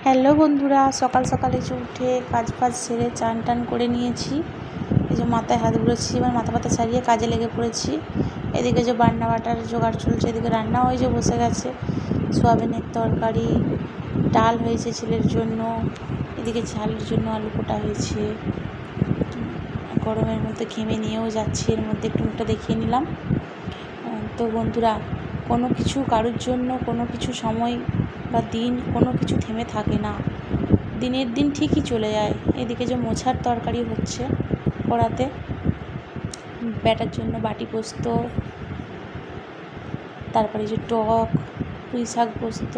Hello বন্ধুরা, সকাল সকাল এসে উঠে কাজ ফাজ সেরে চান টান করে নিয়েছি। এই যে মাথায় হাত বুড়েছি, এবার মাথা পাতা সারিয়ে কাজে লেগে পড়েছি। এদিকে যে বান্না বাটার জোগাড় চলছে, এদিকে রান্না ওই যে বসে গেছে, সোয়াবিনের তরকারি, ডাল হয়েছে ছেলের জন্য, এদিকে ঝালের জন্য আলু কোটা হয়েছে। গরমের মধ্যে ঘেমে নিয়েও যাচ্ছি, এর মধ্যে একটু মুখটা দেখিয়ে নিলাম। তো বন্ধুরা, কোনো কিছু কারোর জন্য কোনো কিছু সময় বা দিন কোনো কিছু থেমে থাকে না, দিনের দিন ঠিকই চলে যায়। এদিকে যে মোছার তরকারি হচ্ছে কড়াতে, ব্যাটার জন্য বাটি পোস্ত, তারপরে যে টক, পুঁই শাক পোস্ত,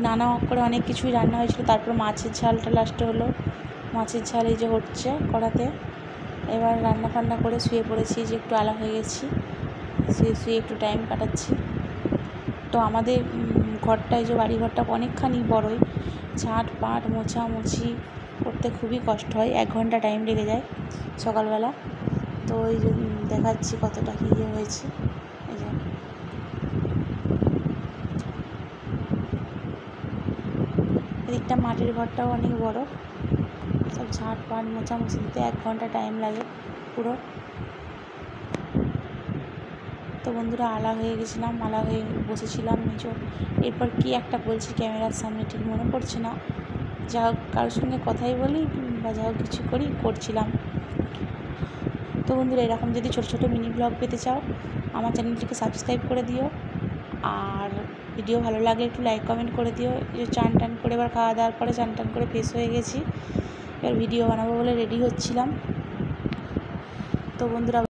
নানা করে অনেক কিছুই রান্না হয়েছিল। তারপর মাছের ঝালটা লাস্টে হলো, মাছের ঝাল এই যে হচ্ছে কড়াতে। এবার রান্না ফান্না করে শুয়ে পড়েছি, যে একটু আলা হয়ে গেছি, শুয়ে একটু টাইম কাটাচ্ছি। তো আমাদের ঘরটায় যে বাড়ি ঘরটা অনেকখানি বড়ই, ঝাঁট পাট মোছামুছি করতে খুবই কষ্ট হয়, 1 ঘন্টা টাইম লেগে যায় সকালবেলা। তো এই যে দেখাচ্ছি কতটা কী হয়েছে। এই যে এদিকটা মাটির ঘরটাও অনেক বড়, সব ঝাঁট পাট মোছামুছি দিতে 1 ঘন্টা টাইম লাগে পুরো। তো বন্ধুরা, আলা হয়ে গেছিলাম, আলা হয়ে বসেছিলাম নিচে। এরপর কি একটা বলছি ক্যামেরার সামনে ঠিক মনে পড়ছে না, যা হোক কারোর সঙ্গে কথাই বলি বা যা হোক কিছু করছিলাম। তো বন্ধুরা, এরকম যদি ছোটো ছোটো মিনি ব্লগ পেতে চাও, আমার চ্যানেলটিকে সাবস্ক্রাইব করে দিও। আর ভিডিও ভালো লাগলে একটু লাইক কমেন্ট করে দিও। যে চান টান করে এবার খাওয়া দাওয়ার পরে চান টান করে ফ্রেশ হয়ে গেছি, এবার ভিডিও বানাবো বলে রেডি হচ্ছিলাম। তো বন্ধুরা,